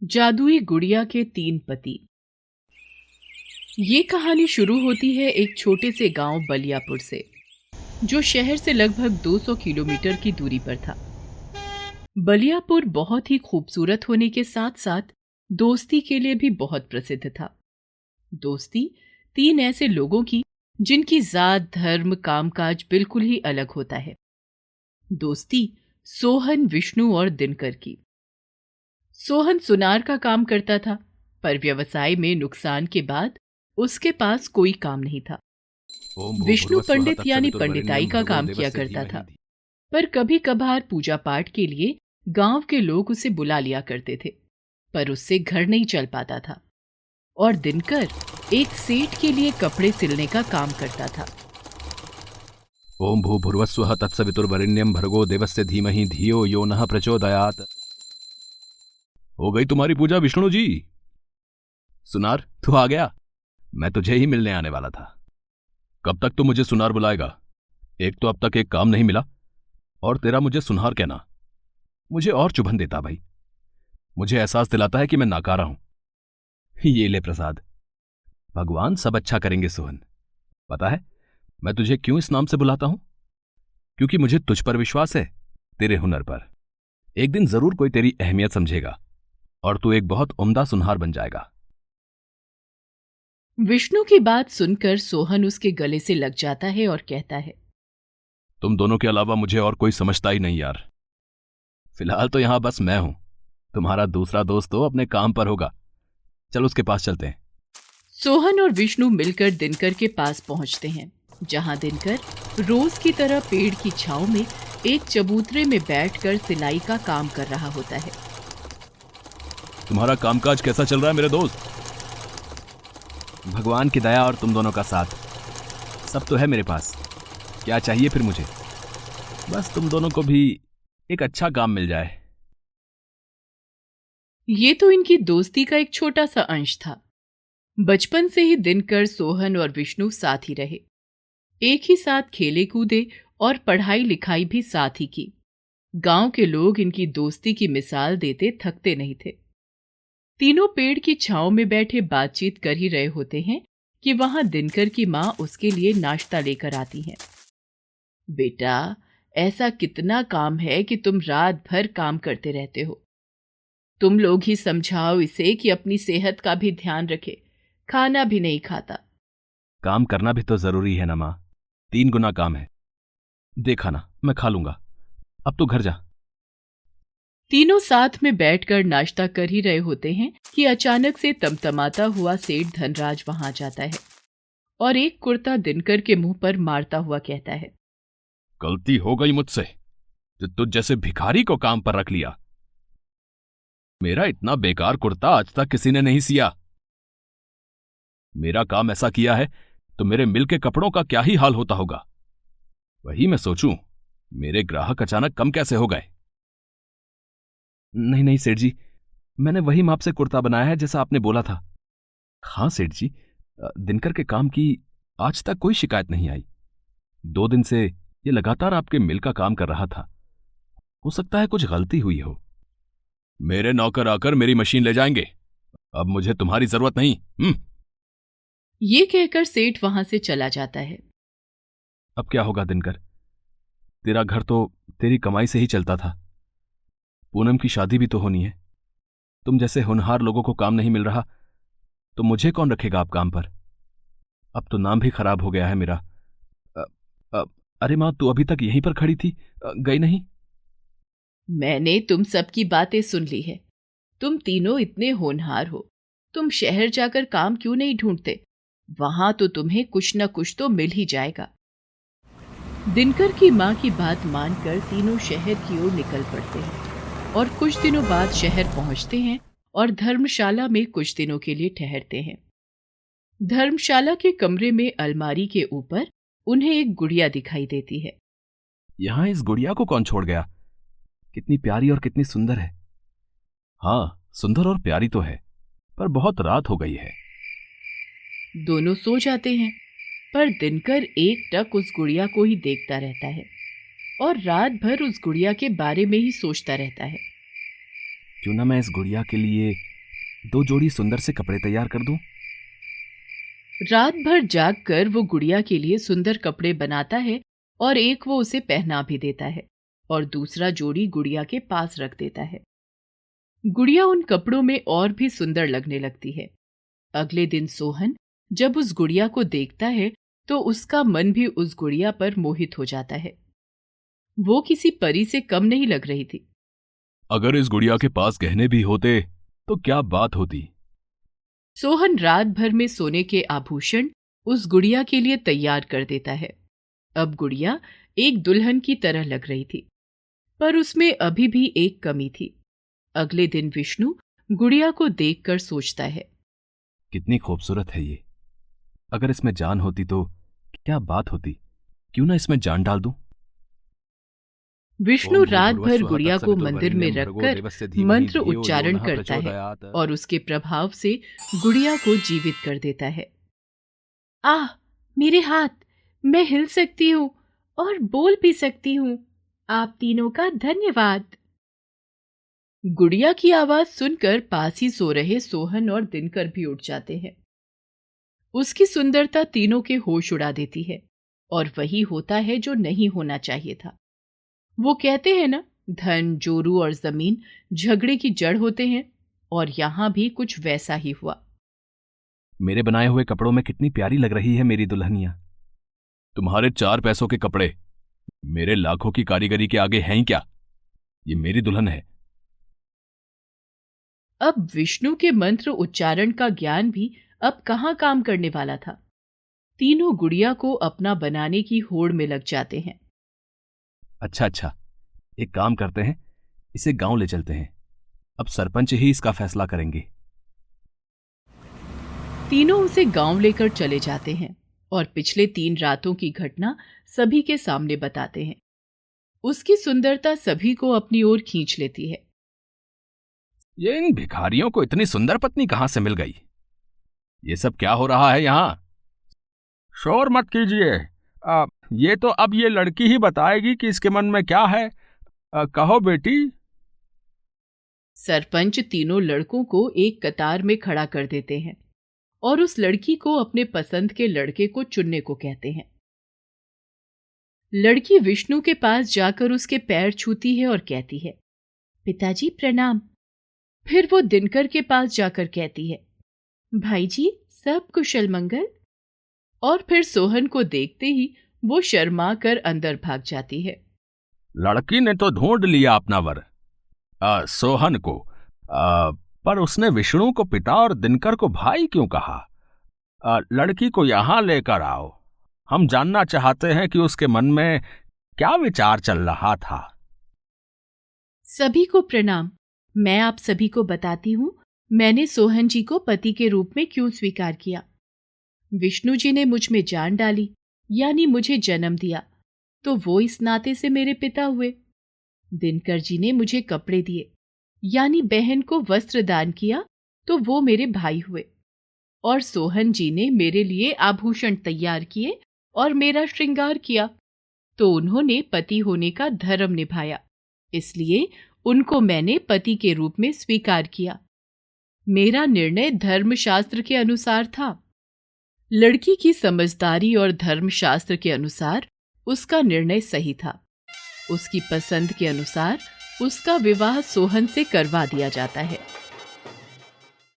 जादुई गुड़िया के 3 पति। ये कहानी शुरू होती है एक छोटे से गांव बलियापुर से, जो शहर से लगभग 200 किलोमीटर की दूरी पर था। बलियापुर बहुत ही खूबसूरत होने के साथ साथ दोस्ती के लिए भी बहुत प्रसिद्ध था। दोस्ती 3 ऐसे लोगों की जिनकी जात, धर्म, कामकाज बिल्कुल ही अलग होता है। दोस्ती सोहन, विष्णु और दिनकर की। सोहन सुनार का काम करता था, पर व्यवसाय में नुकसान के बाद उसके पास कोई काम नहीं था। ओम विष्णु भूर्भुवस्सुः पंडित यानी पंडिताई तत्सवितुर्वरेण्यं का भर्गो काम किया देवस्य करता धीमहि था, पर कभी कभार पूजा पाठ के लिए गांव के लोग उसे बुला लिया करते थे, पर उससे घर नहीं चल पाता था। और दिनकर एक सेठ के लिए कपड़े सिलने का काम करता था। ओम भूर्भुवस्सुः तत्सवितुर्वरेण्यं भर्गो देवस्य धीमहि धियो यो नः प्रचोदयात्। हो गई तुम्हारी पूजा विष्णु जी? सुनार तू आ गया? मैं तुझे ही मिलने आने वाला था। कब तक तू मुझे सुनार बुलाएगा? एक तो अब तक एक काम नहीं मिला, और तेरा मुझे सुनार कहना मुझे और चुभन देता भाई। मुझे एहसास दिलाता है कि मैं नाकारा हूं। ये ले प्रसाद। भगवान सब अच्छा करेंगे सोहन। पता है मैं तुझे क्यों इस नाम से बुलाता हूं? क्योंकि मुझे तुझ पर विश्वास है, तेरे हुनर पर। एक दिन जरूर कोई तेरी अहमियत समझेगा और तू एक बहुत उम्दा सुनहार बन जाएगा। विष्णु की बात सुनकर सोहन उसके गले से लग जाता है और कहता है, तुम दोनों के अलावा मुझे और कोई समझता ही नहीं यार। फिलहाल तो यहां बस मैं हूं। तुम्हारा दूसरा दोस्त तो अपने काम पर होगा। चल उसके पास चलते हैं। सोहन और विष्णु मिलकर दिनकर के पास पहुंचते हैं, जहां दिनकर रोज की तरह पेड़ की छांव में एक चबूतरे में बैठकर सिलाई का काम कर रहा होता है। तुम्हारा कामकाज कैसा चल रहा है मेरे दोस्त? भगवान की दया और तुम दोनों का साथ सब तो है मेरे पास। क्या चाहिए फिर मुझे? बस तुम दोनों को भी एक अच्छा काम मिल जाए। ये तो इनकी दोस्ती का एक छोटा सा अंश था। बचपन से ही दिनकर, सोहन और विष्णु साथ ही रहे। एक ही साथ खेले कूदे और पढ़ाई लिखाई भी साथ ही की। गांव के लोग इनकी दोस्ती की मिसाल देते थकते नहीं थे। तीनों पेड़ की छांव में बैठे बातचीत कर ही रहे होते हैं कि वहां दिनकर की माँ उसके लिए नाश्ता लेकर आती हैं। बेटा, ऐसा कितना काम है कि तुम रात भर काम करते रहते हो। तुम लोग ही समझाओ इसे कि अपनी सेहत का भी ध्यान रखे। खाना भी नहीं खाता। काम करना भी तो जरूरी है ना मां। 3 गुना काम है। देखा ना, मैं खा लूंगा। अब तू घर जा। तीनों साथ में बैठकर नाश्ता कर ही रहे होते हैं कि अचानक से तमतमाता हुआ सेठ धनराज वहां जाता है और एक कुर्ता दिनकर के मुंह पर मारता हुआ कहता है, गलती हो गई मुझसे जो तुझ जैसे भिखारी को काम पर रख लिया। मेरा इतना बेकार कुर्ता आज तक किसी ने नहीं सिया। मेरा काम ऐसा किया है तो मेरे मिल के कपड़ों का क्या ही हाल होता होगा। वही मैं सोचूं, मेरे ग्राहक अचानक कम कैसे हो गए। नहीं नहीं सेठ जी, मैंने वही माप से कुर्ता बनाया है जैसा आपने बोला था। हाँ सेठ जी, दिनकर के काम की आज तक कोई शिकायत नहीं आई। 2 दिन से ये लगातार आपके मिल का काम कर रहा था। हो सकता है कुछ गलती हुई हो। मेरे नौकर आकर मेरी मशीन ले जाएंगे। अब मुझे तुम्हारी जरूरत नहीं। ये कहकर सेठ वहां से चला जाता है। अब क्या होगा दिनकर? तेरा घर तो तेरी कमाई से ही चलता था। पूनम की शादी भी तो होनी है। तुम जैसे होनहार लोगों को काम नहीं मिल रहा तो मुझे कौन रखेगा आप काम पर? अब तो नाम भी खराब हो गया है मेरा। अ, अ, अरे मां, तू अभी तक यहीं पर खड़ी थी, गई नहीं? मैंने तुम सबकी बातें सुन ली है। तुम तीनों इतने होनहार हो, तुम शहर जाकर काम क्यों नहीं ढूंढते? वहां तो तुम्हें कुछ न कुछ तो मिल ही जाएगा। दिनकर की मां की बात मानकर तीनों शहर की ओर निकल पड़ते हैं और कुछ दिनों बाद शहर पहुंचते हैं और धर्मशाला में कुछ दिनों के लिए ठहरते हैं। धर्मशाला के कमरे में अलमारी के ऊपर उन्हें एक गुड़िया दिखाई देती है। यहां इस गुड़िया को कौन छोड़ गया? कितनी प्यारी और कितनी सुंदर है। हाँ, सुंदर और प्यारी तो है, पर बहुत रात हो गई है। दोनों सो जाते हैं, पर दिनकर एकटक उस गुड़िया को ही देखता रहता है और रात भर उस गुड़िया के बारे में ही सोचता रहता है। क्यों ना मैं इस गुड़िया के लिए 2 जोड़ी सुंदर से कपड़े तैयार कर दूं। रात भर जागकर वो गुड़िया के लिए सुंदर कपड़े बनाता है और एक वो उसे पहना भी देता है और दूसरा जोड़ी गुड़िया के पास रख देता है। गुड़िया उन कपड़ों में और भी सुंदर लगने लगती है। अगले दिन सोहन जब उस गुड़िया को देखता है तो उसका मन भी उस गुड़िया पर मोहित हो जाता है। वो किसी परी से कम नहीं लग रही थी। अगर इस गुड़िया के पास गहने भी होते तो क्या बात होती। सोहन रात भर में सोने के आभूषण उस गुड़िया के लिए तैयार कर देता है। अब गुड़िया एक दुल्हन की तरह लग रही थी, पर उसमें अभी भी एक कमी थी। अगले दिन विष्णु गुड़िया को देखकर सोचता है, कितनी खूबसूरत है ये। अगर इसमें जान होती तो क्या बात होती। क्यों ना इसमें जान डाल दूं। विष्णु रात भर गुड़िया को मंदिर में रखकर मंत्र उच्चारण करता है और उसके प्रभाव से गुड़िया को जीवित कर देता है। आह, मेरे हाथ, मैं हिल सकती हूँ और बोल भी सकती हूँ। आप तीनों का धन्यवाद। गुड़िया की आवाज सुनकर पास ही सो रहे सोहन और दिनकर भी उठ जाते हैं। उसकी सुंदरता तीनों के होश उड़ा देती है और वही होता है जो नहीं होना चाहिए था। वो कहते हैं ना, धन, जोरू और जमीन झगड़े की जड़ होते हैं, और यहां भी कुछ वैसा ही हुआ। मेरे बनाए हुए कपड़ों में कितनी प्यारी लग रही है मेरी दुल्हनिया। तुम्हारे 4 पैसों के कपड़े मेरे लाखों की कारीगरी के आगे हैं ही क्या। ये मेरी दुल्हन है। अब विष्णु के मंत्र उच्चारण का ज्ञान भी अब कहां काम करने वाला था। तीनों गुड़िया को अपना बनाने की होड़ में लग जाते हैं। अच्छा, एक काम करते हैं, इसे गांव ले चलते हैं। अब सरपंच ही इसका फैसला करेंगे। तीनों उसे गांव लेकर चले जाते हैं और पिछले 3 रातों की घटना सभी के सामने बताते हैं। उसकी सुंदरता सभी को अपनी ओर खींच लेती है। ये इन भिखारियों को इतनी सुंदर पत्नी कहां से मिल गई। ये सब क्या हो रहा है यहां। शोर मत कीजिए। ये तो अब ये लड़की ही बताएगी कि इसके मन में क्या है। कहो बेटी। सरपंच तीनों लड़कों को एक कतार में खड़ा कर देते हैं और उस लड़की को अपने पसंद के लड़के को चुनने को कहते हैं। लड़की विष्णु के पास जाकर उसके पैर छूती है और कहती है, पिताजी प्रणाम। फिर वो दिनकर के पास जाकर कहती है, भाई जी सब कुशल मंगल। और फिर सोहन को देखते ही वो शर्मा कर अंदर भाग जाती है। लड़की ने तो ढूंढ लिया अपना वर, सोहन को, पर उसने विष्णु को पिता और दिनकर को भाई क्यों कहा। लड़की को यहां लेकर आओ। हम जानना चाहते हैं कि उसके मन में क्या विचार चल रहा था। सभी को प्रणाम। मैं आप सभी को बताती हूँ मैंने सोहन जी को पति के रूप में क्यों स्वीकार किया। विष्णु जी ने मुझ में जान डाली, यानी मुझे जन्म दिया, तो वो इस नाते से मेरे पिता हुए। दिनकर जी ने मुझे कपड़े दिए, यानी बहन को वस्त्र दान किया, तो वो मेरे भाई हुए। और सोहन जी ने मेरे लिए आभूषण तैयार किए और मेरा श्रृंगार किया, तो उन्होंने पति होने का धर्म निभाया, इसलिए उनको मैंने पति के रूप में स्वीकार किया। मेरा निर्णय धर्मशास्त्र के अनुसार था। लड़की की समझदारी और धर्मशास्त्र के अनुसार उसका निर्णय सही था। उसकी पसंद के अनुसार उसका विवाह सोहन से करवा दिया जाता है।